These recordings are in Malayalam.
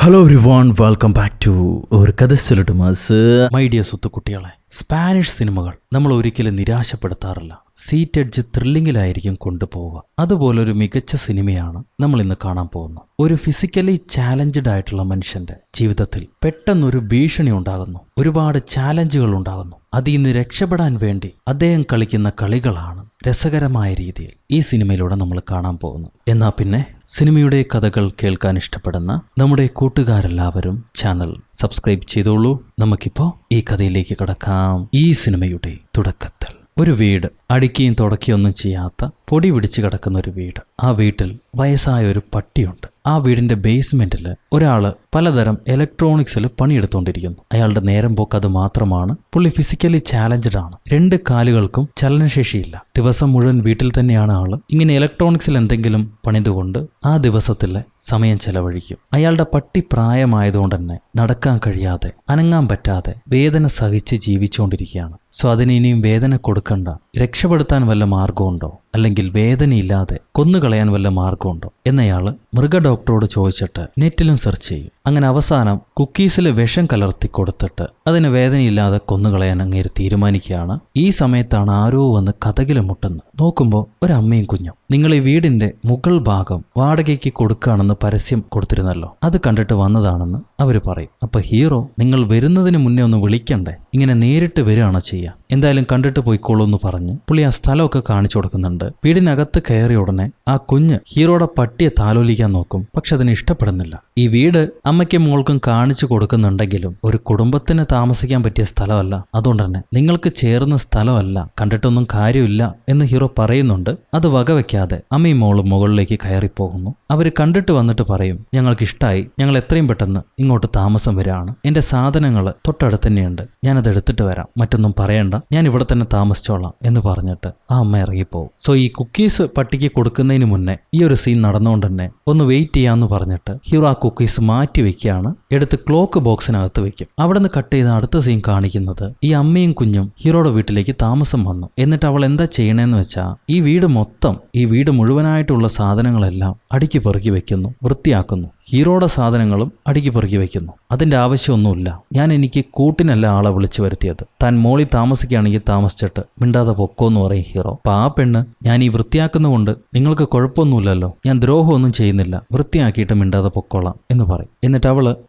Hello everyone, welcome back to ഒരു കഥ സൊല്ലട്ട് മാസ്. മൈ ഡിയർ സുത്തുക്കുട്ടികളെ, സ്പാനിഷ് സിനിമകൾ നമ്മൾ ഒരിക്കലും നിരാശപ്പെടുത്താറില്ല. സീറ്റ് എഡ്ജ് ത്രില്ലിങ്ങിലായിരിക്കും കൊണ്ടുപോവുക. അതുപോലൊരു മികച്ച സിനിമയാണ് നമ്മൾ ഇന്ന് കാണാൻ പോകുന്നത്. ഒരു ഫിസിക്കലി ചാലഞ്ച്ഡ് ആയിട്ടുള്ള മനുഷ്യന്റെ ജീവിതത്തിൽ പെട്ടെന്നൊരു ഭീഷണി ഉണ്ടാകുന്നു, ഒരുപാട് ചാലഞ്ചുകൾ ഉണ്ടാകുന്നു. അതിൽ നിന്ന് രക്ഷപ്പെടാൻ വേണ്ടി അദ്ദേഹം കളിക്കുന്ന കളികളാണ് രസകരമായ രീതിയിൽ ഈ സിനിമയിലൂടെ നമ്മൾ കാണാൻ പോകുന്നത്. എന്നാ പിന്നെ സിനിമയുടെ കഥകൾ കേൾക്കാൻ ഇഷ്ടപ്പെടുന്ന നമ്മുടെ കൂട്ടുകാരെല്ലാവരും ചാനൽ സബ്സ്ക്രൈബ് ചെയ്തോളൂ. നമുക്കിപ്പോ ഈ കഥയിലേക്ക് കടക്കാം. ഈ സിനിമയുടെ തുടക്കത്തിൽ ഒരു വീട്, അടുക്കിയും തുടക്കിയൊന്നും ചെയ്യാത്ത പൊടി പിടിച്ച് കിടക്കുന്ന ഒരു വീട്. ആ വീട്ടിൽ വയസ്സായ ഒരു പട്ടിയുണ്ട്. ആ വീടിന്റെ ബേസ്മെന്റിൽ ഒരാള് പലതരം ഇലക്ട്രോണിക്സിൽ പണിയെടുത്തുകൊണ്ടിരിക്കുന്നു. അയാളുടെ നേരം പോക്ക് അത് മാത്രമാണ്. പുള്ളി ഫിസിക്കലി ചാലഞ്ച്ഡ് ആണ്. 2 കാലുകൾക്കും ചലനശേഷിയില്ല. ദിവസം മുഴുവൻ വീട്ടിൽ തന്നെയാണ് ആള്. ഇങ്ങനെ ഇലക്ട്രോണിക്സിൽ എന്തെങ്കിലും പണിതുകൊണ്ട് ആ ദിവസത്തിലെ സമയം ചെലവഴിക്കും. അയാളുടെ പട്ടി പ്രായമായതുകൊണ്ട് തന്നെ നടക്കാൻ കഴിയാതെ, അനങ്ങാൻ പറ്റാതെ വേദന സഹിച്ച് ജീവിച്ചുകൊണ്ടിരിക്കുകയാണ്. സോ അതിന് ഇനിയും വേദന കൊടുക്കണ്ട, രക്ഷപ്പെടുത്താൻ വല്ല മാർഗമുണ്ടോ, അല്ലെങ്കിൽ വേദനയില്ലാതെ കൊന്നുകളയാൻ വല്ല മാർഗമുണ്ടോ എന്നയാള് മൃഗ ഡോക്ടറോട് ചോദിച്ചിട്ട് നെറ്റിലും സെർച്ച് ചെയ്യും. അങ്ങനെ അവസാനം കുക്കീസിൽ വിഷം കലർത്തി കൊടുത്തിട്ട് അതിന് വേദനയില്ലാതെ കൊന്നുകളയാൻ അങ്ങേര് തീരുമാനിക്കുകയാണ്. ഈ സമയത്താണ് ആരോ വന്ന് കതകില് മുട്ടുന്നത്. നോക്കുമ്പോൾ ഒരമ്മയും കുഞ്ഞും. നിങ്ങൾ ഈ വീടിന്റെ മുകൾ ഭാഗം വാടകയ്ക്ക് കൊടുക്കുകയാണെന്ന് പരസ്യം കൊടുത്തിരുന്നല്ലോ, അത് കണ്ടിട്ട് വന്നതാണെന്ന് അവര് പറയും. അപ്പൊ ഹീറോ, നിങ്ങൾ വരുന്നതിന് മുന്നേ ഒന്ന് വിളിക്കണ്ടേ, ഇങ്ങനെ നേരിട്ട് വരികയാണോ ചെയ്യുക, എന്തായാലും കണ്ടിട്ട് പോയിക്കോളൂ എന്ന് പറഞ്ഞ് പുള്ളി ആ സ്ഥലമൊക്കെ കാണിച്ചു കൊടുക്കുന്നുണ്ട്. വീടിനകത്ത് കയറിയ ഉടനെ ആ കുഞ്ഞ് ഹീറോയുടെ പട്ടിയെ താലോലിക്കാൻ നോക്കും. പക്ഷെ അതിന് ഇഷ്ടപ്പെടുന്നില്ല. ഈ വീട് അമ്മയ്ക്കും മോൾക്കും കാണിച്ചു കൊടുക്കുന്നുണ്ടെങ്കിലും ഒരു കുടുംബത്തിന് താമസിക്കാൻ പറ്റിയ സ്ഥലമല്ല, അതുകൊണ്ട് തന്നെ നിങ്ങൾക്ക് ചേർന്ന സ്ഥലമല്ല, കണ്ടിട്ടൊന്നും കാര്യമില്ല എന്ന് ഹീറോ പറയുന്നുണ്ട്. അത് വകവെക്കാതെ അമ്മയും മോളും മുകളിലേക്ക് കയറിപ്പോകുന്നു. അവര് കണ്ടിട്ട് വന്നിട്ട് പറയും, ഞങ്ങൾക്ക് ഇഷ്ടമായി, ഞങ്ങൾ എത്രയും പെട്ടെന്ന് ഇങ്ങോട്ട് താമസം വരികയാണ്, എന്റെ സാധനങ്ങൾ തൊട്ടടുത്ത് തന്നെയുണ്ട്, ഞാനത് എടുത്തിട്ട് വരാം, മറ്റൊന്നും പറയണ്ട, ഞാൻ ഇവിടെ തന്നെ താമസിച്ചോളാം എന്ന് പറഞ്ഞിട്ട് ആ അമ്മ ഇറങ്ങിപ്പോകും. സോ ഈ കുക്കീസ് പട്ടിക്ക് കൊടുക്കുന്നതിന് മുന്നേ ഈ ഒരു സീൻ നടന്നുകൊണ്ട് തന്നെ ഒന്ന് വെയിറ്റ് ചെയ്യാന്ന് പറഞ്ഞിട്ട് ഹീറോ ആ കുക്കീസ് മാറ്റി വെക്കുകയാണ്. എടുത്ത് ക്ലോക്ക് ബോക്സിനകത്ത് വെക്കും. അവിടെ നിന്ന് കട്ട് ചെയ്ത അടുത്ത സീൻ കാണിക്കുന്നത് ഈ അമ്മയും കുഞ്ഞും ഹീറോയുടെ വീട്ടിലേക്ക് താമസം വന്നു. എന്നിട്ട് അവൾ എന്താ ചെയ്യണേന്ന് വെച്ചാൽ ഈ വീട് മുഴുവനായിട്ടുള്ള സാധനങ്ങളെല്ലാം അടുക്കി പെറുക്കി വെക്കുന്നു, വൃത്തിയാക്കുന്നു. ഹീറോയുടെ സാധനങ്ങളും അടുക്കി പെറുക്കി വെക്കുന്നു. അതിന്റെ ആവശ്യമൊന്നുമില്ല, എനിക്ക് കൂട്ടിനല്ല ആളെ വിളിച്ചു വരുത്തിയത്, താൻ മോളിൽ താമസിക്കുകയാണെങ്കിൽ താമസിച്ചിട്ട് മിണ്ടാതെ പൊക്കോന്ന് പറയും ഹീറോ. അപ്പൊ ആ പെണ്ണ്, ഞാൻ ഈ വൃത്തിയാക്കുന്നതുകൊണ്ട് നിങ്ങൾക്ക് കുഴപ്പമൊന്നുമില്ലല്ലോ, ഞാൻ ദ്രോഹമൊന്നും ചെയ്യുന്നില്ല, വൃത്തിയാക്കിയിട്ട് മിണ്ടാതെ പൊക്കോളാം എന്ന് പറയും. എന്നിട്ട്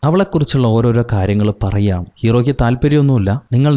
അവളെക്കുറിച്ചുള്ള ഓരോരോ കാര്യങ്ങൾ പറയുകയാണ്. ഹീറോയ്ക്ക് താല്പര്യമൊന്നുമില്ല,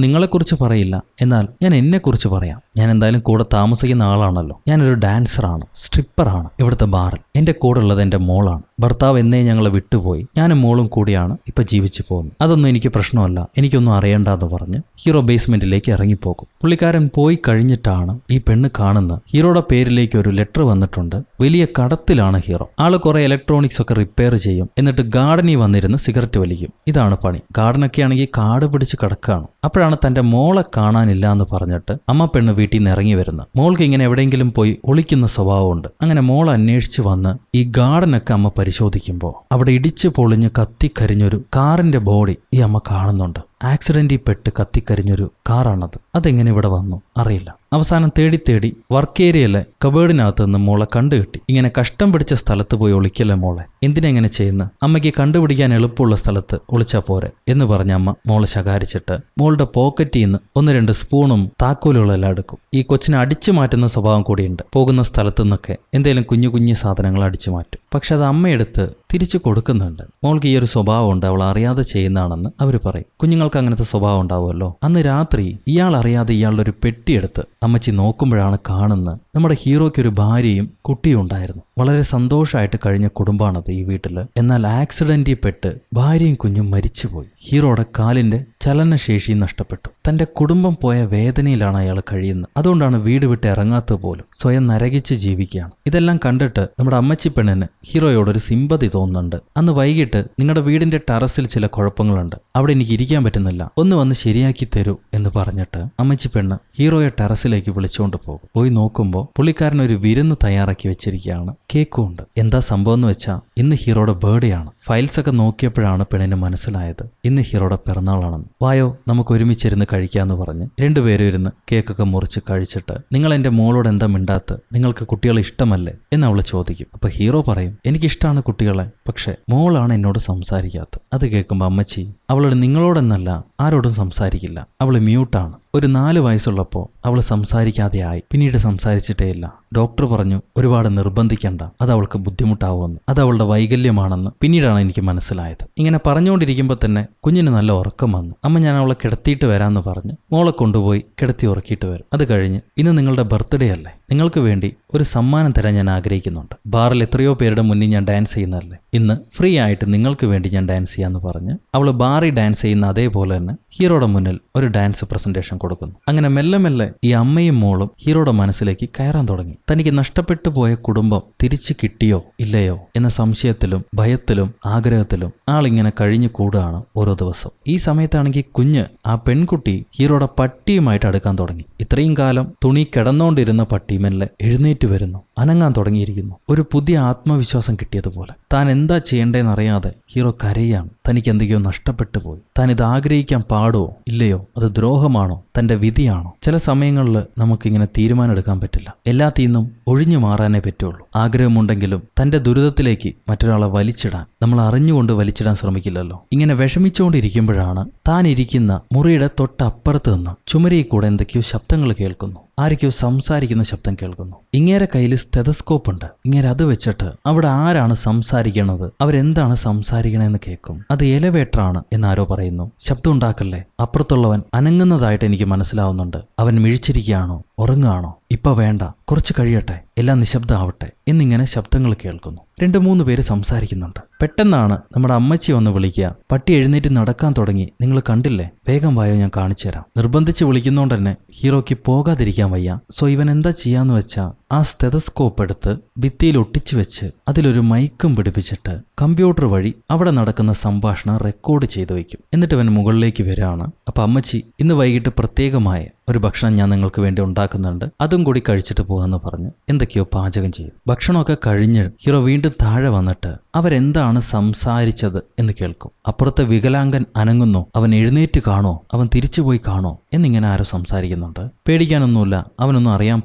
നിങ്ങളെക്കുറിച്ച് പറയില്ല, എന്നാൽ ഞാൻ എന്നെക്കുറിച്ച് പറയാം. ഞാൻ എന്തായാലും കൂടെ താമസിക്കുന്ന ആളാണല്ലോ, ഞാനൊരു ഡാൻസറാണ്, സ്ട്രിപ്പറാണ് ഇവിടുത്തെ ബാറിൽ. എന്റെ കൂടെ ഉള്ളത് എന്റെ മോളാണ്. ഭർത്താവ് എന്നേ ഞങ്ങളെ വിട്ടുപോയി, ഞാനും മോളും കൂടിയാണ് ഇപ്പൊ ജീവിച്ചു പോകുന്നത്. അതൊന്നും എനിക്ക് പ്രശ്നമല്ല, എനിക്കൊന്നും അറിയണ്ടെന്ന് പറഞ്ഞ് ഹീറോ ബേസ്മെന്റിലേക്ക് ഇറങ്ങിപ്പോകും. പുള്ളിക്കാരൻ പോയി കഴിഞ്ഞിട്ടാണ് ഈ പെണ്ണ് കാണുന്നത്. ഹീറോയുടെ പേരിലേക്ക് ഒരു ലെറ്റർ വന്നിട്ടുണ്ട്. വലിയ കടത്തിലാണ് ഹീറോ. ആള് കുറെ ഇലക്ട്രോണിക്സ് ഒക്കെ റിപ്പയർ ചെയ്യും. എന്നിട്ട് ഗാർഡനിൽ വന്നിരുന്ന് സിഗരറ്റ് വലിക്കും. ഇതാണ് പണി. ഗാർഡനൊക്കെ ആണെങ്കിൽ കാട് പിടിച്ച് കിടക്കുകയാണ്. അപ്പോഴാണ് തന്റെ മോളെ കാണാനില്ല എന്ന് പറഞ്ഞിട്ട് അമ്മ പെണ്ണ് വീട്ടിൽ നിന്ന് ഇറങ്ങി വരുന്നത്. മോൾക്ക് ഇങ്ങനെ എവിടെയെങ്കിലും പോയി ഒളിക്കുന്ന സ്വഭാവമുണ്ട്. അങ്ങനെ മോൾ അന്വേഷിച്ച് വന്ന് ഈ ഗാർഡനൊക്കെ അമ്മ പരിശോധിക്കുമ്പോൾ അവിടെ ഇടിച്ചു പൊളിഞ്ഞ് കത്തിക്കരിഞ്ഞൊരു കാറിന്റെ ബോഡി ഈ അമ്മ കാണുന്നുണ്ട്. ആക്സിഡന്റിൽ പെട്ട് കത്തിക്കരിഞ്ഞൊരു കാറാണത്. അതെങ്ങനെ ഇവിടെ വന്നു അറിയില്ല. അവസാനം തേടി വർക്ക് ഏരിയയിലെ കബേർഡിനകത്ത് നിന്ന് മോളെ കണ്ടുകിട്ടി. ഇങ്ങനെ കഷ്ടം പിടിച്ച സ്ഥലത്ത് പോയി ഒളിക്കല്ലേ മോളെ, എന്തിനെങ്ങനെ ചെയ്യുന്ന, അമ്മയ്ക്ക് കണ്ടുപിടിക്കാൻ എളുപ്പമുള്ള സ്ഥലത്ത് ഒളിച്ചാ പോരെ എന്ന് പറഞ്ഞ അമ്മ മോളെ ശകാരിച്ചിട്ട് മോളുടെ പോക്കറ്റിൽ നിന്ന് 1-2 സ്പൂണും താക്കോലുകളും എല്ലാം എടുക്കും. ഈ കൊച്ചിനെ അടിച്ചു മാറ്റുന്ന സ്വഭാവം കൂടിയുണ്ട്. പോകുന്ന സ്ഥലത്തു നിന്നൊക്കെ എന്തേലും കുഞ്ഞു സാധനങ്ങൾ അടിച്ചു മാറ്റും. പക്ഷെ അത് അമ്മയെടുത്ത് തിരിച്ചു കൊടുക്കുന്നുണ്ട്. മോൾക്ക് ഈ ഒരു സ്വഭാവമുണ്ട്, അവൾ അറിയാതെ ചെയ്യുന്നതാണെന്ന് അവർ പറയും. കുഞ്ഞുങ്ങൾക്ക് അങ്ങനത്തെ സ്വഭാവം ഉണ്ടാവുമല്ലോ. അന്ന് രാത്രി ഇയാൾ അറിയാതെ ഇയാളുടെ ഒരു പെട്ടിയെടുത്ത് അമ്മച്ചി നോക്കുമ്പോഴാണ് കാണുന്നത് നമ്മുടെ ഹീറോയ്ക്ക് ഒരു ഭാര്യയും കുട്ടിയും ഉണ്ടായിരുന്നു. വളരെ സന്തോഷമായിട്ട് കഴിഞ്ഞ കുടുംബമാണത് ഈ വീട്ടില്. എന്നാൽ ആക്സിഡന്റിൽ പെട്ട് ഭാര്യയും കുഞ്ഞും മരിച്ചുപോയി. ഹീറോയുടെ കാലിന്റെ ചലനശേഷി നഷ്ടപ്പെട്ടു. തന്റെ കുടുംബം പോയ വേദനയിലാണ് അയാൾ കഴിയുന്നത്. അതുകൊണ്ടാണ് വീട് വിട്ട് ഇറങ്ങാത്തത് പോലും. സ്വയം നരകിച്ച് ജീവിക്കുകയാണ്. ഇതെല്ലാം കണ്ടിട്ട് നമ്മുടെ അമ്മച്ചി പെണ്ണിന് ഹീറോയോടൊരു സിമ്പതി തോന്നുന്നുണ്ട്. അന്ന് വൈകിട്ട് നിങ്ങളുടെ വീടിന്റെ ടെറസിൽ ചില കുഴപ്പങ്ങളുണ്ട്, അവിടെ എനിക്ക് ഇരിക്കാൻ പറ്റുന്നില്ല, ഒന്ന് വന്ന് ശരിയാക്കി തരൂ എന്ന് പറഞ്ഞിട്ട് അമ്മച്ചി പെണ്ണ് ഹീറോയെ ടെറസിലേക്ക് വിളിച്ചുകൊണ്ട് പോകും. പോയി നോക്കുമ്പോൾ പുള്ളിക്കാരൻ ഒരു വിരുന്ന് തയ്യാറാക്കി വെച്ചിരിക്കുകയാണ്. കേക്കും ഉണ്ട്. എന്താ സംഭവം എന്ന് വെച്ചാൽ ഇന്ന് ഹീറോയുടെ ബർത്ത്ഡേ ആണ്. ഫയൽസ് ഒക്കെ നോക്കിയപ്പോഴാണ് പെണ്ണിന് മനസ്സിലായത് ഇന്ന് ഹീറോയുടെ പിറന്നാളാണെന്ന്. വായോ നമുക്ക് ഒരുമിച്ചിരുന്ന് കഴിക്കാന്ന് പറഞ്ഞ് രണ്ടുപേരും ഇരുന്ന് കേക്കൊക്കെ മുറിച്ച് കഴിച്ചിട്ട്, നിങ്ങൾ എന്റെ മോളോട് എന്താ മിണ്ടാത്ത്, നിങ്ങൾക്ക് കുട്ടികളെ ഇഷ്ടമല്ലേ എന്ന് അവള് ചോദിക്കും. അപ്പൊ ഹീറോ പറയും, എനിക്കിഷ്ടമാണ് കുട്ടികളെ, പക്ഷെ മോളാണ് എന്നോട് സംസാരിക്കാത്തത്. അത് കേൾക്കുമ്പോ അമ്മച്ചി അവളോട് നിങ്ങളോടെന്നല്ല ആരോടും സംസാരിക്കില്ല, അവള് മ്യൂട്ടാണ്. ഒരു 4 വയസ്സുള്ളപ്പോൾ അവൾ സംസാരിക്കാതെ ആയി, പിന്നീട് സംസാരിച്ചിട്ടേ ഇല്ല. ഡോക്ടർ പറഞ്ഞു ഒരുപാട് നിർബന്ധിക്കണ്ട, അത് അവൾക്ക് ബുദ്ധിമുട്ടാവുമെന്ന്. അത് അവളുടെ വൈകല്യമാണെന്ന് പിന്നീടാണ് എനിക്ക് മനസ്സിലായത്. ഇങ്ങനെ പറഞ്ഞുകൊണ്ടിരിക്കുമ്പോൾ തന്നെ കുഞ്ഞിന് നല്ല ഉറക്കം വന്നു. അമ്മ ഞാൻ അവളെ കിടത്തിയിട്ട് വരാമെന്ന് പറഞ്ഞ് മോളെ കൊണ്ടുപോയി കിടത്തി ഉറക്കിയിട്ട് വരും. അത് കഴിഞ്ഞ് ഇന്ന് നിങ്ങളുടെ ബർത്ത്ഡേ അല്ലേ, നിങ്ങൾക്ക് വേണ്ടി ഒരു സമ്മാനം തരാൻ ഞാൻ ആഗ്രഹിക്കുന്നുണ്ട്. ബാറിൽ എത്രയോ പേരുടെ മുന്നിൽ ഞാൻ ഡാൻസ് ചെയ്യുന്നതല്ലേ, ഇന്ന് ഫ്രീ ആയിട്ട് നിങ്ങൾക്ക് വേണ്ടി ഞാൻ ഡാൻസ് ചെയ്യാന്ന് പറഞ്ഞ് അവൾ ബാറിൽ ഡാൻസ് ചെയ്യുന്ന അതേപോലെ തന്നെ ഹീറോയുടെ മുന്നിൽ ഒരു ഡാൻസ് പ്രസന്റേഷൻ കൊടുക്കുന്നു. അങ്ങനെ മെല്ലെ മെല്ലെ ഈ അമ്മയും മോളും ഹീറോയുടെ മനസ്സിലേക്ക് കയറാൻ തുടങ്ങി. തനിക്ക് നഷ്ടപ്പെട്ടു പോയ കുടുംബം തിരിച്ചു കിട്ടിയോ ഇല്ലയോ എന്ന സംശയത്തിലും ഭയത്തിലും ആഗ്രഹത്തിലും ആളിങ്ങനെ കഴിഞ്ഞു കൂടുകയാണ് ഓരോ ദിവസം. ഈ സമയത്താണെങ്കിൽ കുഞ്ഞ് ആ പെൺകുട്ടി ഹീറോയുടെ പട്ടിയുമായിട്ട് അടുക്കാൻ തുടങ്ങി. ഇത്രയും കാലം തുണി കിടന്നുകൊണ്ടിരുന്ന പട്ടി മെല്ലെ എഴുന്നേറ്റ് വരുന്നു, അനങ്ങാൻ തുടങ്ങിയിരിക്കുന്നു. ഒരു പുതിയ ആത്മവിശ്വാസം കിട്ടിയതുപോലെ. താൻ എന്താ ചെയ്യേണ്ടതെന്നറിയാതെ ഹീറോ കരയാണ്. തനിക്ക് എന്തൊക്കെയോ നഷ്ടപ്പെട്ടു പോയി. താൻ ഇത് ആഗ്രഹിക്കാൻ പാടുമോ ഇല്ലയോ, അത് ദ്രോഹമാണോ തന്റെ വിധിയാണോ? ചില സമയങ്ങളിൽ നമുക്കിങ്ങനെ തീരുമാനം എടുക്കാൻ പറ്റില്ല. എല്ലാത്തിൽ നിന്നും ഒഴിഞ്ഞു മാറാനേ പറ്റുള്ളൂ. ആഗ്രഹമുണ്ടെങ്കിലും തന്റെ ദുരിതത്തിലേക്ക് മറ്റൊരാളെ വലിച്ചിടാൻ നമ്മൾ അറിഞ്ഞുകൊണ്ട് വലിച്ചിടാൻ ശ്രമിക്കില്ലല്ലോ. ഇങ്ങനെ വിഷമിച്ചുകൊണ്ടിരിക്കുമ്പോഴാണ് താൻ ഇരിക്കുന്ന മുറിയുടെ തൊട്ടപ്പുറത്ത് നിന്ന് ചുമരിൽ കൂടെ എന്തൊക്കെയോ ശബ്ദങ്ങൾ കേൾക്കുന്നു. ആരൊക്കെയോ സംസാരിക്കുന്ന ശബ്ദം കേൾക്കുന്നു. ഇങ്ങേരെ കയ്യിൽ സ്റ്റെതസ്കോപ്പ് ഉണ്ട്. ഇങ്ങേരെ അത് വെച്ചിട്ട് അവിടെ ആരാണ് സംസാരിക്കണത്, അവരെന്താണ് സംസാരിക്കണതെന്ന് കേൾക്കും. അത് എലവേറ്റർ ആണ് എന്നാരോ പറയുന്നു. ശബ്ദം ഉണ്ടാക്കല്ലേ, അപ്പുറത്തുള്ളവൻ അനങ്ങുന്നതായിട്ട് എനിക്ക് മനസ്സിലാവുന്നുണ്ട്. അവൻ മിഴിച്ചിരിക്കുകയാണോ ഉറങ്ങുകയാണോ, ഇപ്പൊ വേണ്ട, കുറച്ച് കഴിയട്ടെ, എല്ലാം നിശബ്ദമാവട്ടെ എന്നിങ്ങനെ ശബ്ദങ്ങൾ കേൾക്കുന്നു. 2-3 പേര് സംസാരിക്കുന്നുണ്ട്. പെട്ടെന്നാണ് നമ്മുടെ അമ്മച്ചി വന്ന് വിളിക്കുക. പട്ടി എഴുന്നേറ്റ് നടക്കാൻ തുടങ്ങി. നിങ്ങൾ കണ്ടില്ലേ, വേഗം വായോ, ഞാൻ കാണിച്ചു തരാം. നിർബന്ധിച്ച് വിളിക്കുന്നോണ്ട് തന്നെ ഹീറോയ്ക്ക് പോകാതിരിക്കാൻ വയ്യ. സോ ഇവൻ എന്താ ചെയ്യാന്ന് വെച്ചാ ആ സ്റ്റെതസ്കോപ്പ് എടുത്ത് ഭിത്തിയിൽ ഒട്ടിച്ചു വെച്ച് അതിലൊരു മൈക്കും പിടിപ്പിച്ചിട്ട് കമ്പ്യൂട്ടർ വഴി അവിടെ നടക്കുന്ന സംഭാഷണം റെക്കോർഡ് ചെയ്തു വയ്ക്കും. എന്നിട്ട് അവൻ മുകളിലേക്ക് വരികയാണ്. അപ്പൊ അമ്മച്ചി ഇന്ന് വൈകിട്ട് പ്രത്യേകമായ ഒരു ഭക്ഷണം ഞാൻ നിങ്ങൾക്ക് വേണ്ടി ഉണ്ടാക്കുന്നുണ്ട്, അതും കൂടി കഴിച്ചിട്ട് പോകാന്ന് പറഞ്ഞ് എന്തൊക്കെയോ പാചകം ചെയ്യും. ഭക്ഷണമൊക്കെ കഴിഞ്ഞ് ഹീറോ വീണ്ടും താഴെ വന്നിട്ട് അവരെന്താണ് സംസാരിച്ചത് എന്ന് കേൾക്കും. അപ്പുറത്തെ വികലാംഗൻ അനങ്ങുന്നു, അവൻ എഴുന്നേറ്റ് കാണോ, അവൻ തിരിച്ചുപോയി കാണോ എന്നിങ്ങനെ ആരോ സംസാരിക്കുന്നുണ്ട്. പേടിക്കാനൊന്നുമില്ല, അവനൊന്നും അറിയാൻ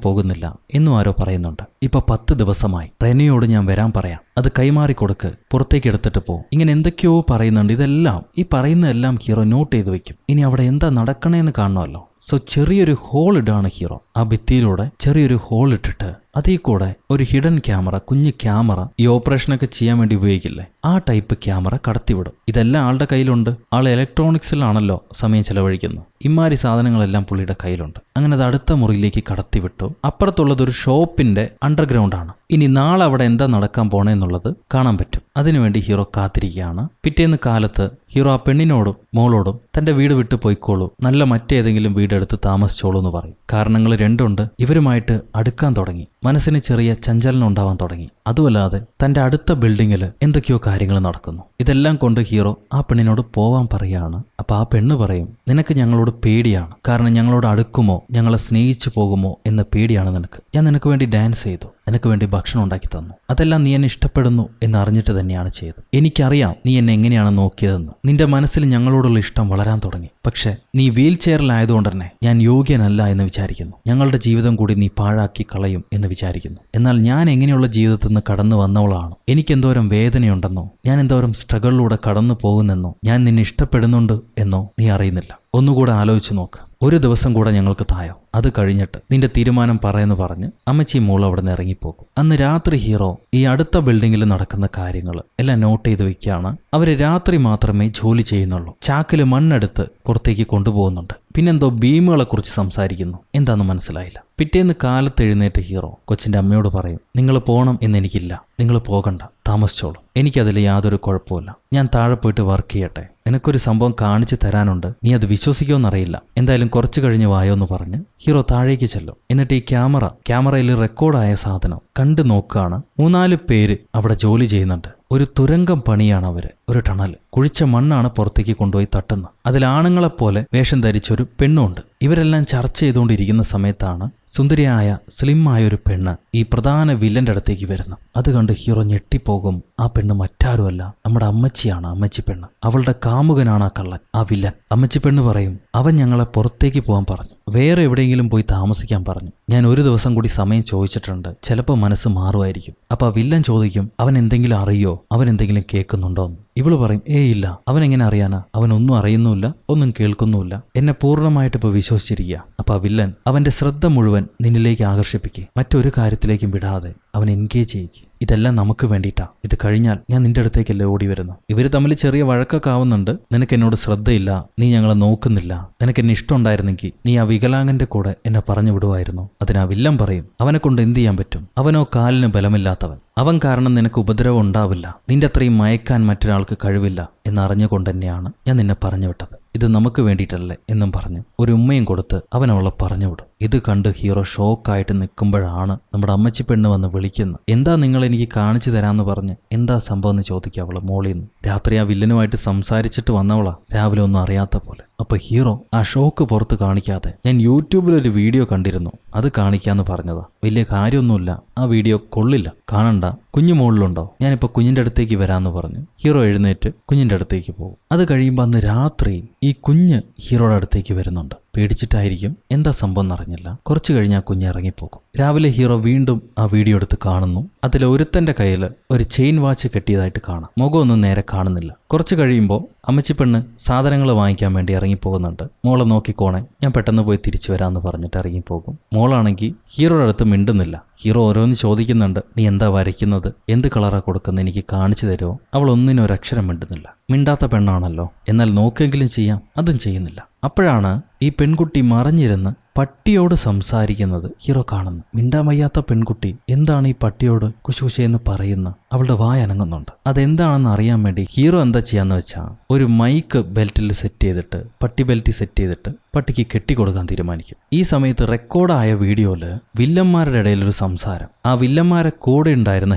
പോകുന്നില്ല എന്നും ആരോ പറയുന്നുണ്ട്. ഇപ്പൊ 10 ദിവസമായി, റെനയോട് ഞാൻ വരാൻ പറയാം, അത് കൈമാറി കൊടുക്ക്, പുറത്തേക്ക് എടുത്തിട്ട് പോ, ഇങ്ങനെ എന്തൊക്കെയോ പറയുന്നുണ്ട്. ഇതെല്ലാം ഈ പറയുന്നതെല്ലാം ഹീറോ നോട്ട് ചെയ്ത് വെക്കും. ഇനി അവിടെ എന്താ നടക്കണേന്ന് കാണണമല്ലോ. സോ ചെറിയൊരു ഹോൾ ഇടാണ് ഹീറോ. ആ ഭിത്തിയിലൂടെ ചെറിയൊരു ഹോൾ ഇട്ടിട്ട് അതിൽ കൂടെ ഒരു ഹിഡൻ ക്യാമറ, കുഞ്ഞു ക്യാമറ, ഈ ഓപ്പറേഷനൊക്കെ ചെയ്യാൻ വേണ്ടി ഉപയോഗിക്കില്ലേ, ആ ടൈപ്പ് ക്യാമറ കടത്തിവിടും. ഇതെല്ലാം ആളുടെ കയ്യിലുണ്ട്. ആൾ ഇലക്ട്രോണിക്സിലാണല്ലോ സമയം ചെലവഴിക്കുന്നത്. ഇമാരി സാധനങ്ങളെല്ലാം പുള്ളിയുടെ കയ്യിലുണ്ട്. അങ്ങനെ അത് അടുത്ത മുറിയിലേക്ക് കടത്തിവിട്ടു. അപ്പുറത്തുള്ളത് ഒരു ഷോപ്പിന്റെ അണ്ടർഗ്രൗണ്ട് ആണ്. ഇനി നാളെ അവിടെ എന്താ നടക്കാൻ പോണേന്നുള്ളത് കാണാൻ പറ്റും. അതിനുവേണ്ടി ഹീറോ കാത്തിരിക്കുകയാണ്. പിറ്റേന്ന് കാലത്ത് ഹീറോ ആ പെണ്ണിനോടും മോളോടും തന്റെ വീട് വിട്ടു പോയിക്കോളൂ, നല്ല മറ്റേതെങ്കിലും വീടെടുത്ത് താമസിച്ചോളൂ എന്ന് പറയും. കാരണങ്ങൾ 2 ഉണ്ട്. ഇവരുമായിട്ട് അടുക്കാൻ തുടങ്ങി. മനസ്സിന് ചെറിയ ചഞ്ചലനം ഉണ്ടാവാൻ തുടങ്ങി. അതുമല്ലാതെ തന്റെ അടുത്ത ബിൽഡിങ്ങിൽ എന്തൊക്കെയോ കാര്യങ്ങൾ നടക്കുന്നു. ഇതെല്ലാം കൊണ്ട് ഹീറോ ആ പെണ്ണിനോട് പോവാൻ പറയാണ്. അപ്പൊ ആ പെണ്ണ് പറയും, നിനക്ക് ഞങ്ങളോട് പേടിയാണ്, കാരണം ഞങ്ങളോട് അടുക്കുമോ, ഞങ്ങളെ സ്നേഹിച്ചു പോകുമോ എന്ന പേടിയാണ് നിനക്ക്. ഞാൻ നിനക്ക് വേണ്ടി ഡാൻസ് ചെയ്തു, നിനക്ക് വേണ്ടി ഭക്ഷണം ഉണ്ടാക്കി തന്നു, അതെല്ലാം നീ എന്നെ ഇഷ്ടപ്പെടുന്നു എന്ന് അറിഞ്ഞിട്ട് തന്നെയാണ് ചെയ്തത്. എനിക്കറിയാം നീ എന്നെ എങ്ങനെയാണ് നോക്കിയതെന്ന്. നിന്റെ മനസ്സിൽ ഞങ്ങളോടുള്ള ഇഷ്ടം വളരാൻ തുടങ്ങി. പക്ഷെ നീ വീൽ ചെയറിലായതുകൊണ്ട് തന്നെ ഞാൻ യോഗ്യനല്ല എന്ന് വിചാരിക്കുന്നു. ഞങ്ങളുടെ ജീവിതം കൂടി നീ പാഴാക്കി കളയും എന്ന് വിചാരിക്കുന്നു. എന്നാൽ ഞാൻ എങ്ങനെയുള്ള ജീവിതത്തിൽ നിന്ന് കടന്നു വന്നവളാണ്. എനിക്ക് എന്തോരം വേദനയുണ്ടെന്നോ, ഞാൻ എന്തോരം സ്ട്രഗിളിലൂടെ കടന്നു പോകുന്നെന്നോ, ഞാൻ നിന്നെ ഇഷ്ടപ്പെടുന്നുണ്ട് എന്നോ നീ അറിയുന്നില്ല. ഒന്നുകൂടെ ആലോചിച്ച് നോക്ക്. ഒരു ദിവസം കൂടെ ഞങ്ങൾക്ക് തായോ, അത് കഴിഞ്ഞിട്ട് നിന്റെ തീരുമാനം പറയുന്നു പറഞ്ഞ് അമ്മച്ചി മോൾ അവിടെ നിന്ന് ഇറങ്ങിപ്പോകും. അന്ന് രാത്രി ഹീറോ ഈ അടുത്ത ബിൽഡിങ്ങിൽ നടക്കുന്ന കാര്യങ്ങൾ എല്ലാം നോട്ട് ചെയ്ത് വെക്കുകയാണ്. അവര് രാത്രി മാത്രമേ ജോലി ചെയ്യുന്നുള്ളൂ. ചാക്കില് മണ്ണെടുത്ത് പുറത്തേക്ക് കൊണ്ടുപോകുന്നുണ്ട്. പിന്നെന്തോ ബീമുകളെ കുറിച്ച് സംസാരിക്കുന്നു. എന്താണെന്ന് മനസ്സിലായില്ല. പിറ്റേന്ന് കാലത്ത് എഴുന്നേറ്റ് ഹീറോ കൊച്ചിന്റെ അമ്മയോട് പറയും, നിങ്ങൾ പോകണം എന്നെനിക്കില്ല, നിങ്ങൾ പോകണ്ട, താമസിച്ചോളൂ, എനിക്കതിൽ യാതൊരു കുഴപ്പമില്ല, ഞാൻ താഴെ പോയിട്ട് വർക്ക് ചെയ്യട്ടെ, നിനക്കൊരു സംഭവം കാണിച്ചു തരാനുണ്ട്, നീ അത് വിശ്വസിക്കുമെന്നറിയില്ല, എന്തായാലും കുറച്ച് കഴിഞ്ഞ് വായോ എന്ന് പറഞ്ഞ് ഹീറോ താഴേക്ക് ചെല്ലും. എന്നിട്ട് ഈ ക്യാമറയിൽ റെക്കോർഡായ സാധനം കണ്ടു നോക്കുകയാണ്. 3-4 പേര് അവിടെ ജോലി ചെയ്യുന്നുണ്ട്. ഒരു തുരങ്കം പണിയാണ് അവര്. ഒരു ടണൽ കുഴിച്ച മണ്ണാണ് പുറത്തേക്ക് കൊണ്ടുപോയി തട്ടുന്നത്. അതിൽ ആണുങ്ങളെപ്പോലെ വേഷം ധരിച്ചൊരു പെണ്ണുണ്ട്. ഇവരെല്ലാം ചർച്ച ചെയ്തുകൊണ്ടിരിക്കുന്ന സമയത്താണ് സുന്ദരിയായ സ്ലിമ്മായ ഒരു പെണ്ണ് ഈ പ്രധാന വില്ലന്റെ അടുത്തേക്ക് വരുന്നു. അത് കണ്ട് ഹീറോ ഞെട്ടിപ്പോകും. ആ പെണ്ണ് മറ്റാരുമല്ല, നമ്മുടെ അമ്മച്ചിയാണ്. അമ്മച്ചി പെണ്ണ്. അവളുടെ കാമുകനാണ് ആ കള്ളൻ, ആ വില്ലൻ. അമ്മച്ചി പെണ്ണ് പറയും, അവൻ ഞങ്ങളെ പുറത്തേക്ക് പോകാൻ പറഞ്ഞു, വേറെ എവിടെയെങ്കിലും പോയി താമസിക്കാൻ പറഞ്ഞു. ഞാൻ ഒരു ദിവസം കൂടി സമയം ചോദിച്ചിട്ടുണ്ട്, ചിലപ്പോൾ മനസ്സ് മാറുമായിരിക്കും. അപ്പൊ ആ വില്ലൻ ചോദിക്കും, അവൻ എന്തെങ്കിലും അറിയോ, അവൻ എന്തെങ്കിലും കേൾക്കുന്നുണ്ടോന്ന്. ഇവള് പറയും, ഇല്ല, അവൻ എങ്ങനെ അറിയാനാ, അവനൊന്നും അറിയുന്നുമില്ല, ഒന്നും കേൾക്കുന്നുമില്ല, എന്നെ പൂർണ്ണമായിട്ട് ഇപ്പൊ വിശ്വസിച്ചിരിക്കുക. അപ്പൊ ആ വില്ലൻ അവന്റെ ശ്രദ്ധ മുഴുവൻ നിന്നിലേക്ക് ആകർഷിപ്പിക്കുക, മറ്റൊരു കാര്യത്തിലേക്കും വിടാതെ അവൻ എൻഗേജ് ചെയ്യിക്കുക. ഇതെല്ലാം നമുക്ക് വേണ്ടിയിട്ടാ. ഇത് കഴിഞ്ഞാൽ ഞാൻ നിന്റെ അടുത്തേക്കല്ലേ ഓടി വരുന്നു. ഇവര് തമ്മിൽ ചെറിയ വഴക്കൊക്കെ ആവുന്നുണ്ട്. നിനക്ക് എന്നോട് ശ്രദ്ധയില്ല, നീ ഞങ്ങളെ നോക്കുന്നില്ല, നിനക്ക് എന്നെ ഇഷ്ടമുണ്ടായിരുന്നെങ്കിൽ നീ ആ വികലാംഗന്റെ കൂടെ എന്നെ പറഞ്ഞു വിടുമായിരുന്നു. അതിനാ വില്ലൻ പറയും, അവനെ കൊണ്ട് എന്ത് ചെയ്യാൻ പറ്റും, അവനോ കാലിന് ബലമില്ലാത്തവൻ, അവൻ കാരണം നിനക്ക് ഉപദ്രവം ഉണ്ടാവില്ല, നിന്റെ അത്രയും മയക്കാൻ മറ്റൊരാൾക്ക് കഴിവില്ല എന്നറിഞ്ഞുകൊണ്ട് തന്നെയാണ് ഞാൻ നിന്നെ പറഞ്ഞു വിട്ടത്. ഇത് നമുക്ക് വേണ്ടിയിട്ടല്ലേ എന്നും പറഞ്ഞ് ഒരു ഉമ്മയും കൊടുത്ത് അവൻ അവളെ പറഞ്ഞു വിടും. ഇത് കണ്ട് ഹീറോ ഷോക്കായിട്ട് നിൽക്കുമ്പോഴാണ് നമ്മുടെ അമ്മച്ചി പെണ്ണ് വന്ന് വിളിക്കുന്നത്. എന്താ നിങ്ങൾ എനിക്ക് കാണിച്ചു തരാമെന്ന് പറഞ്ഞ് എന്താ സംഭവം എന്ന് ചോദിക്കുക അവള് മോളിന്ന്. രാത്രി ആ വില്ലനുമായിട്ട് സംസാരിച്ചിട്ട് വന്നവളാ, രാവിലെ ഒന്നും അറിയാത്ത പോലെ. അപ്പൊ ഹീറോ ആ ഷോക്ക് പുറത്ത് കാണിക്കാതെ, ഞാൻ യൂട്യൂബിലൊരു വീഡിയോ കണ്ടിരുന്നു, അത് കാണിക്കാന്ന് പറഞ്ഞതാ, വലിയ കാര്യമൊന്നുമില്ല, ആ വീഡിയോ കൊള്ളില്ല, കാണണ്ട, കുഞ്ഞു മുകളിലുണ്ടോ, ഞാനിപ്പോ കുഞ്ഞിന്റെ അടുത്തേക്ക് വരാന്ന് പറഞ്ഞു ഹീറോ എഴുന്നേറ്റ് കുഞ്ഞിന്റെ അടുത്തേക്ക് പോകും. അത് കഴിയുമ്പോൾ അന്ന് രാത്രി ഈ കുഞ്ഞ് ഹീറോയുടെ അടുത്തേക്ക് വരുന്നുണ്ട്. പേടിച്ചിട്ടായിരിക്കും, എന്താ സംഭവം എന്നറിഞ്ഞില്ല. കുറച്ചു കഴിഞ്ഞ് ആ കുഞ്ഞ് ഇറങ്ങിപ്പോകും. രാവിലെ ഹീറോ വീണ്ടും ആ വീഡിയോ എടുത്ത് കാണുന്നു. അതിൽ ഒരുത്തന്റെ കയ്യിൽ ഒരു ചെയിൻ വാച്ച് കെട്ടിയതായിട്ട് കാണാം. മുഖമൊന്നും നേരെ കാണുന്നില്ല. കുറച്ച് കഴിയുമ്പോൾ അമ്മച്ചിപ്പെണ്ണ് സാധനങ്ങൾ വാങ്ങിക്കാൻ വേണ്ടി ഇറങ്ങിപ്പോകുന്നുണ്ട്. മോളെ നോക്കിക്കോണേ, ഞാൻ പെട്ടെന്ന് പോയി തിരിച്ചു വരാമെന്ന് പറഞ്ഞിട്ട് ഇറങ്ങിപ്പോകും. മോളാണെങ്കിൽ ഹീറോയുടെ അടുത്ത് മിണ്ടുന്നില്ല. ഹീറോ ഓരോന്ന് ചോദിക്കുന്നുണ്ട്, നീ എന്താ വരയ്ക്കുന്നത്, എന്ത് കളറാ കൊടുക്കുന്നത്, എനിക്ക് കാണിച്ചു തരുമോ. അവൾ ഒന്നിനും ഒരക്ഷരം മിണ്ടുന്നില്ല. മിണ്ടാത്ത പെണ്ണാണല്ലോ, എന്നാൽ നോക്കെങ്കിലും ചെയ്യാം, അതും ചെയ്യുന്നില്ല. അപ്പോഴാണ് ഈ പെൺകുട്ടി മറിഞ്ഞിരുന്ന് പട്ടിയോട് സംസാരിക്കുന്നത് ഹീറോ കാണുന്നു. മിണ്ടാൻ വയ്യാത്ത പെൺകുട്ടി എന്താണ് ഈ പട്ടിയോട് കുശുകുശയെന്ന് പറയുന്ന അവളുടെ വായ അനങ്ങുന്നുണ്ട്. അതെന്താണെന്ന് അറിയാൻ വേണ്ടി ഹീറോ എന്താ ചെയ്യാന്ന് വെച്ചാൽ ഒരു മൈക്ക് ബെൽറ്റിൽ സെറ്റ് ചെയ്തിട്ട്, പട്ടി ബെൽറ്റ് സെറ്റ് ചെയ്തിട്ട് പട്ടിക്ക് കെട്ടിക്കൊടുക്കാൻ തീരുമാനിക്കും. ഈ സമയത്ത് റെക്കോർഡായ വീഡിയോയില് വില്ലന്മാരുടെ ഇടയിൽ ഒരു സംസാരം. ആ വില്ലന്മാരെ കൂടെ ഉണ്ടായിരുന്ന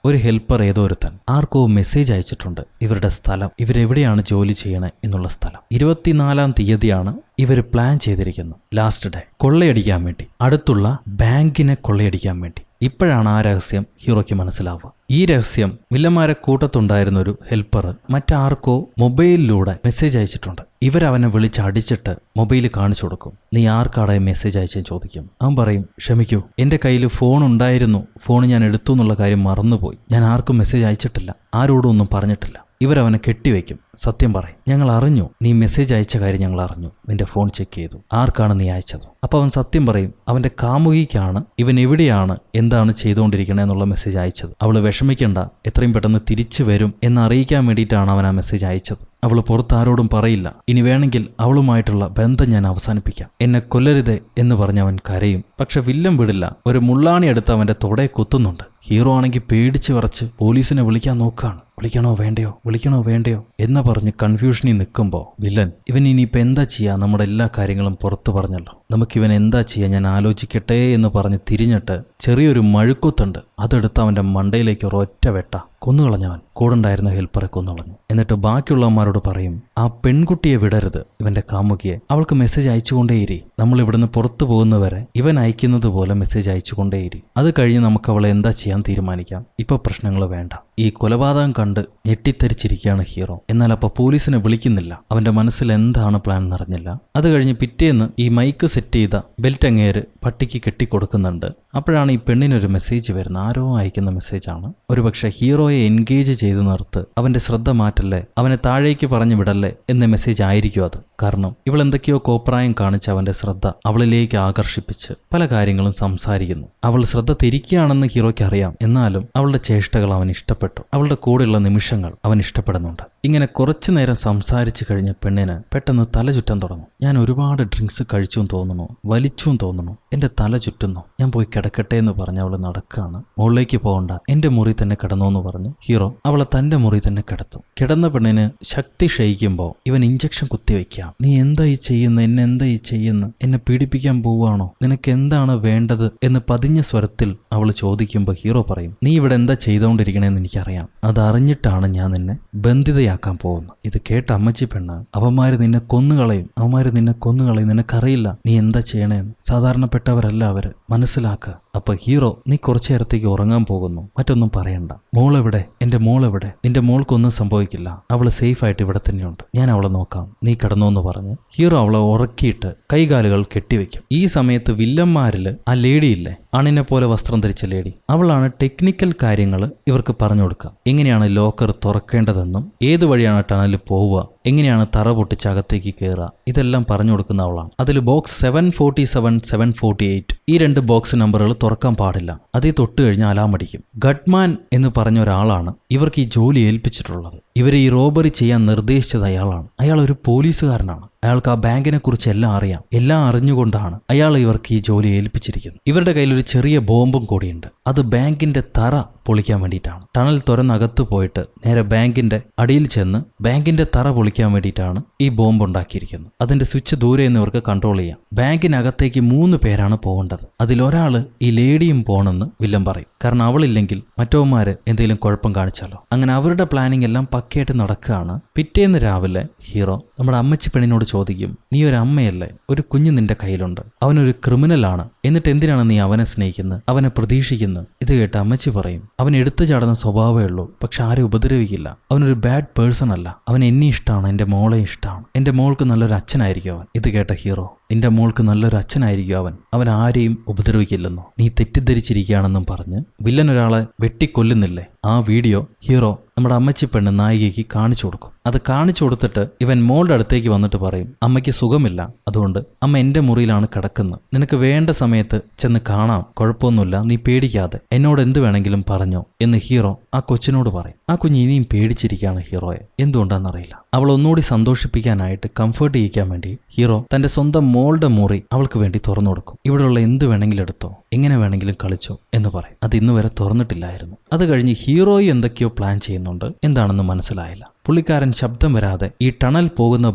ഒരു ഹെൽപ്പർ ഏതോ ഒരുത്തൻ ആർക്കോ മെസ്സേജ് അയച്ചിട്ടുണ്ട്, ഇവരുടെ സ്ഥലം, ഇവരെവിടെയാണ് ജോലി ചെയ്യണേ എന്നുള്ള സ്ഥലം. 24-ാം തീയതിയാണ് ഇവര് പ്ലാൻ ചെയ്തിരിക്കുന്നത്. ലാസ്റ്റ് ഡേ കൊള്ളയടിക്കാൻ വേണ്ടി, അടുത്തുള്ള ബാങ്കിനെ കൊള്ളയടിക്കാൻ വേണ്ടി. ഇപ്പോഴാണ് ആ രഹസ്യം ഹീറോയ്ക്ക് മനസ്സിലാവുക. ഈ രഹസ്യം വില്ലന്മാരെ കൂട്ടത്തുണ്ടായിരുന്ന ഒരു ഹെൽപ്പർ മറ്റാർക്കോ മൊബൈലിലൂടെ മെസ്സേജ് അയച്ചിട്ടുണ്ട്. ഇവരവനെ വിളിച്ചടിച്ചിട്ട് മൊബൈൽ കാണിച്ചു കൊടുക്കും. നീ ആർക്കാടെ മെസ്സേജ് അയച്ചെന്ന് ചോദിക്കും. അവൻ പറയും, ക്ഷമിക്കൂ, എന്റെ കയ്യിൽ ഫോൺ ഉണ്ടായിരുന്നു, ഫോൺ ഞാൻ എടുത്തു എന്നുള്ള കാര്യം മറന്നുപോയി, ഞാൻ ആർക്കും മെസ്സേജ് അയച്ചിട്ടില്ല, ആരോടും ഒന്നും പറഞ്ഞിട്ടില്ല. ഇവരവനെ കെട്ടിവെക്കും. സത്യം പറയും, ഞങ്ങൾ അറിഞ്ഞു, നീ മെസ്സേജ് അയച്ച കാര്യം ഞങ്ങൾ അറിഞ്ഞു, നിന്റെ ഫോൺ ചെക്ക് ചെയ്തു, ആർക്കാണ് നീ അയച്ചത്. അപ്പൊ അവൻ സത്യം പറയും, അവന്റെ കാമുകിക്കാണ് ഇവൻ എവിടെയാണ് എന്താണ് ചെയ്തുകൊണ്ടിരിക്കണേ എന്നുള്ള മെസ്സേജ് അയച്ചത്. അവള് വിഷമിക്കണ്ട, എത്രയും പെട്ടെന്ന് തിരിച്ചു വരും എന്നറിയിക്കാൻ വേണ്ടിയിട്ടാണ് അവൻ ആ മെസ്സേജ് അയച്ചത്. അവള് പുറത്താരോടും പറയില്ല, ഇനി വേണമെങ്കിൽ അവളുമായിട്ടുള്ള ബന്ധം ഞാൻ അവസാനിപ്പിക്കാം, എന്നെ കൊല്ലരുതേ എന്ന് പറഞ്ഞ് അവൻ കരയും. പക്ഷെ വില്ലൻ വിടില്ല. ഒരു മുള്ളാണി എടുത്ത് അവന്റെ തൊടയെ കുത്തുന്നുണ്ട്. ഹീറോ ആണെങ്കിൽ പേടിച്ച് വിറച്ച് പോലീസിനെ വിളിക്കാൻ നോക്കുകയാണ്. വിളിക്കണോ വേണ്ടയോ എന്ന് പറഞ്ഞ് കൺഫ്യൂഷനിൽ നിൽക്കുമ്പോൾ വില്ലൻ, ഇവൻ ഇനിയിപ്പോൾ എന്താ ചെയ്യുക, നമ്മുടെ എല്ലാ കാര്യങ്ങളും പുറത്തു പറഞ്ഞല്ലോ, നമുക്കിവൻ എന്താ ചെയ്യുക, ഞാൻ ആലോചിക്കട്ടെ എന്ന് പറഞ്ഞ് തിരിഞ്ഞിട്ട് ചെറിയൊരു മഴുക്കുത്തുണ്ട്, അതെടുത്ത് അവന്റെ മണ്ടയിലേക്ക് ഒരൊറ്റ വെട്ട കൊന്നുകളഞ്ഞവൻ. കൂടുണ്ടായിരുന്ന ഹെൽപ്പറെ കൊന്നുകളഞ്ഞു. എന്നിട്ട് ബാക്കിയുള്ളവന്മാരോട് പറയും, ആ പെൺകുട്ടിയെ വിടരുത്, ഇവന്റെ കാമുകിയെ, അവൾക്ക് മെസ്സേജ് അയച്ചുകൊണ്ടേയിരി, നമ്മൾ ഇവിടുന്ന് പുറത്തു പോകുന്നവരെ ഇവൻ അയക്കുന്നത് പോലെ മെസ്സേജ് അയച്ചുകൊണ്ടേയിരി, അത് കഴിഞ്ഞ് നമുക്ക് അവളെ എന്താ ചെയ്യാൻ തീരുമാനിക്കാം, ഇപ്പൊ പ്രശ്നങ്ങൾ വേണ്ട. ഈ കൊലപാതകം കണ്ട് ഞെട്ടിത്തരിച്ചിരിക്കുകയാണ് ഹീറോ. എന്നാൽ അപ്പൊ പോലീസിനെ വിളിക്കുന്നില്ല. അവന്റെ മനസ്സിൽ എന്താണ് പ്ലാൻ എന്നറിഞ്ഞില്ല. അത് കഴിഞ്ഞ് പിറ്റേന്ന് ഈ മൈക്ക് സെറ്റ് ചെയ്ത ബെൽറ്റ് അങ്ങേര് പട്ടിക്ക് കെട്ടിക്കൊടുക്കുന്നുണ്ട്. അപ്പോഴാണ് ഈ പെണ്ണിനൊരു മെസ്സേജ് വരുന്നത്. ആരോ അയക്കുന്ന മെസ്സേജാണ്. ഒരുപക്ഷെ ഹീറോയെ എൻഗേജ് ചെയ്തു നിർത്ത്, അവന്റെ ശ്രദ്ധ മാറ്റല്ലേ, അവനെ താഴേക്ക് പറഞ്ഞു വിടല്ലേ എന്ന മെസ്സേജ് ആയിരിക്കും അത്. കാരണം ഇവൾ എന്തൊക്കെയോ കോപ്രായം കാണിച്ച് അവന്റെ ശ്രദ്ധ അവളിലേക്ക് ആകർഷിപ്പിച്ച് പല കാര്യങ്ങളും സംസാരിക്കുന്നു. അവൾ ശ്രദ്ധ തിരിക്കുകയാണെന്ന് ഹീറോയ്ക്ക് അറിയാം. എന്നാലും അവളുടെ ചേഷ്ടകൾ അവൻ ഇഷ്ടപ്പെട്ടു. അവളുടെ കൂടെയുള്ള നിമിഷങ്ങൾ അവൻ ഇഷ്ടപ്പെടുന്നുണ്ട്. ഇങ്ങനെ കുറച്ചു നേരം സംസാരിച്ചു കഴിഞ്ഞ പെണ്ണിന് പെട്ടെന്ന് തല ചുറ്റാൻ തുടങ്ങും. ഞാൻ ഒരുപാട് ഡ്രിങ്ക്സ് കഴിച്ചും തോന്നുന്നു, വലിച്ചും തോന്നുന്നു, എന്റെ തല ചുറ്റുന്നു, ഞാൻ പോയി കിടക്കട്ടെ എന്ന് പറഞ്ഞ് അവള് നടക്കാണ്. മുകളിലേക്ക് പോകണ്ട, എന്റെ മുറി തന്നെ കിടന്നു എന്ന് പറഞ്ഞു ഹീറോ അവളെ തന്റെ മുറി തന്നെ കിടത്തും. കിടന്ന പെണ്ണിന് ശക്തി ക്ഷയിക്കുമ്പോൾ ഇവൻ ഇഞ്ചക്ഷൻ കുത്തിവെക്കുകയാണ്. നീ എന്താ ഈ ചെയ്യുന്നത്, എന്നെ എന്താ ഈ ചെയ്യുന്നത്, എന്നെ പീഡിപ്പിക്കാൻ പോവുകയാണോ, നിനക്ക് എന്താണ് വേണ്ടത് എന്ന് പതിഞ്ഞ സ്വരത്തിൽ അവൾ ചോദിക്കുമ്പോൾ ഹീറോ പറയും, നീ ഇവിടെ എന്താ ചെയ്തുകൊണ്ടിരിക്കണേന്ന് എനിക്കറിയാം, അതറിഞ്ഞിട്ടാണ് ഞാൻ നിന്നെ ബന്ധിതയാക്കാൻ പോകുന്നത്. ഇത് കേട്ട അമ്മച്ചി പെണ്ണ്, അവന്മാര് നിന്നെ കൊന്നുകളയും, നിനക്കറിയില്ല നീ എന്താ ചെയ്യണേന്ന്, സാധാരണപ്പെട്ടവരല്ല അവര്, മനസ്സിലാക്കുക. അപ്പൊ ഹീറോ, നീ കുറച്ചു നേരത്തേക്ക് ഉറങ്ങാൻ പോകുന്നു, മറ്റൊന്നും പറയണ്ട, മോളെവിടെ, എന്റെ മോളെവിടെ, നിന്റെ മോൾക്കൊന്നും സംഭവിക്കില്ല, അവള് സേഫ് ആയിട്ട് ഇവിടെ തന്നെയുണ്ട്, ഞാൻ അവളെ നോക്കാം, നീ കിടന്നു എന്ന് പറഞ്ഞ് ഹീറോ അവളെ ഉറക്കിയിട്ട് കൈകാലുകൾ കെട്ടിവെക്കും. ഈ സമയത്ത് വില്ലന്മാരില് ആ ലേഡിയില്ലേ, അണിനെ പോലെ വസ്ത്രം ധരിച്ച ലേഡി, അവളാണ് ടെക്നിക്കൽ കാര്യങ്ങൾ ഇവർക്ക് പറഞ്ഞു കൊടുക്കുക. എങ്ങനെയാണ് ലോക്കർ തുറക്കേണ്ടതെന്നും ഏത് വഴിയാണ് ടണലിൽ പോവുക, എങ്ങനെയാണ് തറ പൊട്ടിച്ച് അകത്തേക്ക് കയറുക, ഇതെല്ലാം പറഞ്ഞു കൊടുക്കുന്ന അവളാണ്. അതിൽ ബോക്സ് 747, 748 ഈ 2 ബോക്സ് നമ്പറുകൾ തുറക്കാൻ പാടില്ല, അതിൽ തൊട്ട് കഴിഞ്ഞാൽ അലാം അടിക്കും. ഗഡ്മാൻ എന്ന് പറഞ്ഞ ഒരാളാണ് ഇവർക്ക് ഈ ജോലി ഏൽപ്പിച്ചിട്ടുള്ളത്. ഇവരെ ഈ റോബറി ചെയ്യാൻ നിർദ്ദേശിച്ചത് അയാളാണ്. അയാൾ ഒരു പോലീസുകാരനാണ്. അയാൾക്ക് ആ ബാങ്കിനെ കുറിച്ച് എല്ലാം അറിയാം. എല്ലാം അറിഞ്ഞുകൊണ്ടാണ് അയാൾ ഇവർക്ക് ഈ ജോലി ഏൽപ്പിച്ചിരിക്കുന്നത്. ഇവരുടെ കയ്യിൽ ഒരു ചെറിയ ബോംബും കൂടിയുണ്ട്. അത് ബാങ്കിന്റെ തറ പൊളിക്കാൻ വേണ്ടിയിട്ടാണ്. ടണൽ തുറന്നകത്ത് പോയിട്ട് നേരെ ബാങ്കിന്റെ അടിയിൽ ചെന്ന് ബാങ്കിന്റെ തറ പൊളിക്കാൻ വേണ്ടിയിട്ടാണ് ഈ ബോംബ് ഉണ്ടാക്കിയിരിക്കുന്നത്. അതിന്റെ സ്വിച്ച് ദൂരെ നിന്ന് ഇവർക്ക് കൺട്രോൾ ചെയ്യാം. ബാങ്കിനകത്തേക്ക് 3 പേരാണ് പോകേണ്ടത്. അതിലൊരാള് ഈ ലേഡിയും പോണെന്ന് വില്ലൻ പറയും. കാരണം അവളില്ലെങ്കിൽ മറ്റവന്മാര് എന്തെങ്കിലും കുഴപ്പം കാണിച്ചാലോ. അങ്ങനെ അവരുടെ പ്ലാനിങ് എല്ലാം പക്കയായിട്ട് നടക്കുകയാണ്. പിറ്റേന്ന് രാവിലെ ഹീറോ നമ്മുടെ അമ്മച്ചി പെണ്ണിനോട് ചോദിക്കും, നീ ഒരു അമ്മയല്ലേ, ഒരു കുഞ്ഞ് നിന്റെ കയ്യിലുണ്ട്, അവനൊരു ക്രിമിനലാണ്, എന്നിട്ട് എന്തിനാണ് നീ അവനെ സ്നേഹിക്കുന്നത്, അവനെ പ്രതീക്ഷിക്കുന്നത്? ഇത് കേട്ട് അമ്മച്ചി പറയും, അവൻ എടുത്തു ചാടുന്ന സ്വഭാവമേ ഉള്ളൂ, പക്ഷെ ആരും ഉപദ്രവിക്കില്ല, അവനൊരു ബാഡ് പേഴ്സൺ അല്ല, അവൻ എന്നെ ഇഷ്ടമാണ്, എൻ്റെ മോളെ ഇഷ്ടമാണ്, എൻ്റെ മോൾക്ക് നല്ലൊരു അച്ഛനായിരിക്കും അവൻ. ഇത് കേട്ട ഹീറോ, നിന്റെ മോൾക്ക് നല്ലൊരു അച്ഛനായിരിക്കും അവൻ ആരെയും ഉപദ്രവിക്കില്ലെന്നോ, നീ തെറ്റിദ്ധരിച്ചിരിക്കുകയാണെന്നും പറഞ്ഞ് വില്ലൻ ഒരാളെ വെട്ടിക്കൊല്ലുന്നില്ലേ, ആ വീഡിയോ ഹീറോ നമ്മുടെ അമ്മച്ചി പെണ്ണ് നായികയ്ക്ക് കാണിച്ചു കൊടുക്കും. അത് കാണിച്ചു കൊടുത്തിട്ട് ഇവൻ മോളുടെ അടുത്തേക്ക് വന്നിട്ട് പറയും, അമ്മയ്ക്ക് സുഖമില്ല, അതുകൊണ്ട് അമ്മ എൻ്റെ മുറിയിലാണ് കിടക്കുന്നത്, നിനക്ക് വേണ്ട സമയത്ത് ചെന്ന് കാണാം, കുഴപ്പമൊന്നുമില്ല, നീ പേടിക്കാതെ, എന്നോട് എന്ത് വേണമെങ്കിലും പറഞ്ഞോ എന്ന് ഹീറോ ആ കൊച്ചിനോട് പറയും. ആ കുഞ്ഞ് ഇനിയും പേടിച്ചിരിക്കുകയാണ് ഹീറോയെ. എന്തുകൊണ്ടാണെന്നറിയില്ല. അവൾ ഒന്നുകൂടി സന്തോഷിപ്പിക്കാനായിട്ട് കംഫർട്ട് ചെയ്യിക്കാൻ വേണ്ടി ഹീറോ തന്റെ സ്വന്തം മോളുടെ മുറി അവൾക്ക് വേണ്ടി തുറന്നു കൊടുക്കും. ഇവിടെയുള്ള എന്ത് വേണമെങ്കിലും എടുത്തോ, എങ്ങനെ വേണമെങ്കിലും കളിച്ചോ എന്ന് പറയും. അത് ഇന്ന് വരെ തുറന്നിട്ടില്ലായിരുന്നു. അത് കഴിഞ്ഞ് ഹീറോയി എന്തൊക്കെയോ പ്ലാൻ ചെയ്യുന്നുണ്ട്, എന്താണെന്ന് മനസ്സിലായില്ല. പുള്ളിക്കാരൻ ശബ്ദം വരാതെ ഈ ടണൽ പോകുന്ന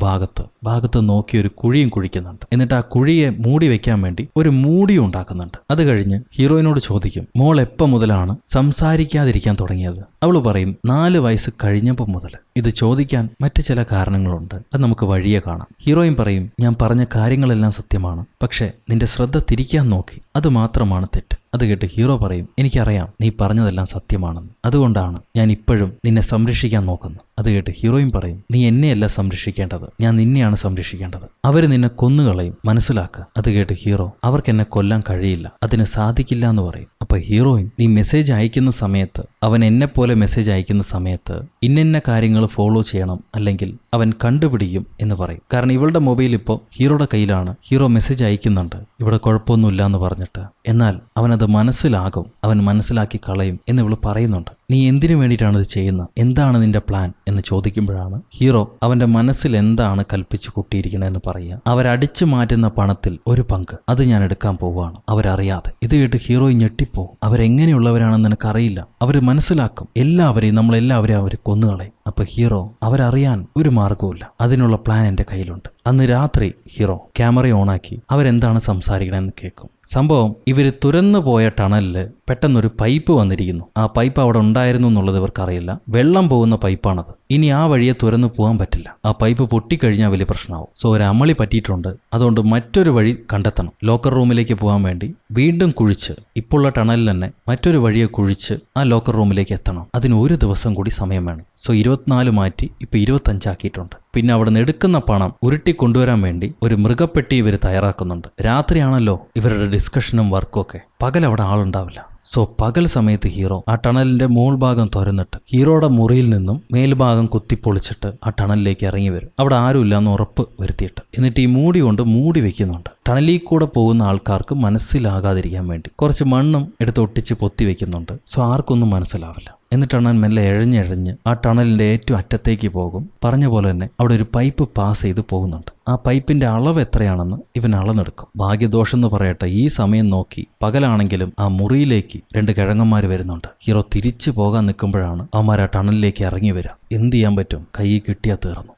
ഭാഗത്ത് നോക്കി ഒരു കുഴിയും കുഴിക്കുന്നുണ്ട്. എന്നിട്ട് ആ കുഴിയെ മൂടി വെക്കാൻ വേണ്ടി ഒരു മൂടിയും ഉണ്ടാക്കുന്നുണ്ട്. അത് കഴിഞ്ഞ് ഹീറോയിനോട് ചോദിക്കും, മോൾ എപ്പം മുതലാണ് സംസാരിക്കാതിരിക്കാൻ തുടങ്ങിയത്? അവള് പറയും, 4 വയസ്സ് കഴിഞ്ഞപ്പോൾ മുതൽ. ഇത് ചോദിക്കാൻ മറ്റു ചില കാരണങ്ങളുണ്ട്, അത് നമുക്ക് വഴിയെ കാണാം. ഹീറോയിൻ പറയും, ഞാൻ പറഞ്ഞ കാര്യങ്ങളെല്ലാം സത്യമാണ്, പക്ഷെ നിന്റെ ശ്രദ്ധ തിരിക്കാൻ നോക്കി, അത് മാത്രമാണ് തെറ്റ്. അത് കേട്ട് ഹീറോ പറയും, എനിക്കറിയാം നീ പറഞ്ഞതെല്ലാം സത്യമാണെന്ന്, അതുകൊണ്ടാണ് ഞാൻ ഇപ്പോഴും നിന്നെ സംരക്ഷിക്കാൻ നോക്കുന്നത്. അത് കേട്ട് ഹീറോയിൻ പറയും, നീ എന്നെയല്ല സംരക്ഷിക്കേണ്ടത്, ഞാൻ നിന്നെയാണ് സംരക്ഷിക്കേണ്ടത്. അവര് നിന്നെ കൊന്നുകളയും, മനസ്സിലാക്കുക. അത് കേട്ട് ഹീറോ, അവർക്ക് എന്നെ കൊല്ലാൻ കഴിയില്ല, അതിന് സാധിക്കില്ല എന്ന് പറയും. അപ്പൊ ഹീറോയിൻ, നീ മെസ്സേജ് അയക്കുന്ന സമയത്ത്, അവൻ എന്നെ പോലെ മെസ്സേജ് അയക്കുന്ന സമയത്ത് ഇന്ന കാര്യങ്ങൾ ഫോളോ ചെയ്യണം, അല്ലെങ്കിൽ അവൻ കണ്ടുപിടിക്കും എന്ന് പറയും. കാരണം ഇവളുടെ മൊബൈൽ ഇപ്പോൾ ഹീറോയുടെ കയ്യിലാണ്. ഹീറോ മെസ്സേജ് അയക്കുന്നുണ്ട്, ഇവിടെ കുഴപ്പമൊന്നുമില്ല എന്ന് പറഞ്ഞിട്ട്. എന്നാൽ അവനത് മനസ്സിലാകും, അവൻ മനസ്സിലാക്കി കളയും എന്ന് ഇവള് പറയുന്നുണ്ട്. നീ എന്തിനു വേണ്ടിയിട്ടാണ് ഇത് ചെയ്യുന്നത്, എന്താണ് നിന്റെ പ്ലാൻ എന്ന് ചോദിക്കുമ്പോഴാണ് ഹീറോ അവന്റെ മനസ്സിൽ എന്താണ് കൽപ്പിച്ചു കൂട്ടിയിരിക്കണമെന്ന് പറയുക. അവരടിച്ചു മാറ്റുന്ന പണത്തിൽ ഒരു പങ്ക് അത് ഞാൻ എടുക്കാൻ പോവുകയാണ്, അവരറിയാതെ. ഇത് കേട്ട് ഹീറോ ഞെട്ടിപ്പോവും. അവരെങ്ങനെയുള്ളവരാണെന്ന് എനിക്കറിയില്ല, അവര് മനസ്സിലാക്കും എല്ലാവരെയും, നമ്മളെല്ലാവരെയും അവർ കൊന്നുകളയും. അപ്പൊ ഹീറോ, അവരറിയാൻ ഒരു മാർഗവുമില്ല, അതിനുള്ള പ്ലാൻ എൻ്റെ കയ്യിലുണ്ട്. അന്ന് രാത്രി ഹീറോ ക്യാമറ ഓണാക്കി അവരെന്താണ് സംസാരിക്കണമെന്ന് കേൾക്കും. സംഭവം, ഇവര് തുറന്നു പോയ ടണലില് പെട്ടെന്നൊരു പൈപ്പ് വന്നിരിക്കുന്നു. ആ പൈപ്പ് അവിടെ ഉണ്ടായിരുന്നു എന്നുള്ളത് ഇവർക്കറിയില്ല. വെള്ളം പോകുന്ന പൈപ്പാണത്. ഇനി ആ വഴിയെ തുറന്നു പോകാൻ പറ്റില്ല. ആ പൈപ്പ് പൊട്ടിക്കഴിഞ്ഞാൽ വലിയ പ്രശ്നമാവും. സോ ഒരു അമളി പറ്റിയിട്ടുണ്ട്. അതുകൊണ്ട് മറ്റൊരു വഴി കണ്ടെത്തണം. ലോക്കർ റൂമിലേക്ക് പോകാൻ വേണ്ടി വീണ്ടും കുഴിച്ച്, ഇപ്പോഴുള്ള ടണലിൽ തന്നെ മറ്റൊരു വഴിയെ കുഴിച്ച് ആ ലോക്കർ റൂമിലേക്ക് എത്തണം. അതിന് 1 ദിവസം കൂടി സമയം വേണം. സോ 24 മാറ്റി ഇപ്പൊ 25 ആക്കിയിട്ടുണ്ട്. പിന്നെ അവിടെ നിന്ന് എടുക്കുന്ന പണം ഉരുട്ടി കൊണ്ടുവരാൻ വേണ്ടി ഒരു മൃഗപ്പെട്ടി ഇവർ തയ്യാറാക്കുന്നുണ്ട്. രാത്രിയാണല്ലോ ഇവരുടെ ഡിസ്കഷനും വർക്കും ഒക്കെ. പകൽ അവിടെ ആളുണ്ടാവില്ല. സോ പകൽ സമയത്ത് ഹീറോ ആ ടണലിന്റെ മുകൾഭാഗം തുറന്നിട്ട് ഹീറോയുടെ മുറിയിൽ നിന്നും മേൽഭാഗം കുത്തിപ്പൊളിച്ചിട്ട് ആ ടണലിലേക്ക് ഇറങ്ങി വരും. അവിടെ ആരുമില്ലാന്ന് ഉറപ്പ് വരുത്തിയിട്ട്. എന്നിട്ട് ഈ മൂടി കൊണ്ട് മൂടി വെക്കുന്നുണ്ട്. ടണലിൽ കൂടെ പോകുന്ന ആൾക്കാർക്ക് മനസ്സിലാകാതിരിക്കാൻ വേണ്ടി കുറച്ച് മണ്ണും എടുത്ത് ഒട്ടിച്ച് പൊത്തി വെക്കുന്നുണ്ട്. സോ ആർക്കൊന്നും മനസ്സിലാവില്ല. എന്നിട്ടാണ് മെല്ലെ എഴഞ്ഞെഴഞ്ഞ് ആ ടണലിന്റെ ഏറ്റവും അറ്റത്തേക്ക് പോകും. പറഞ്ഞ പോലെ തന്നെ അവിടെ ഒരു പൈപ്പ് പാസ് ചെയ്ത് പോകുന്നുണ്ട്. ആ പൈപ്പിന്റെ അളവ് എത്രയാണെന്ന് ഇവൻ അളന്നെടുക്കും. ഭാഗ്യദോഷം എന്ന് പറയട്ടെ, ഈ സമയം നോക്കി പകലാണെങ്കിലും ആ മുറിയിലേക്ക് 2 കിഴങ്ങന്മാർ വരുന്നുണ്ട്. ഹീറോ തിരിച്ചു പോകാൻ നിൽക്കുമ്പോഴാണ് അവന്മാർ ആ ടണലിലേക്ക് ഇറങ്ങി വരിക. എന്ത് ചെയ്യാൻ പറ്റും, കൈ കിട്ടിയാൽ തീർന്നു.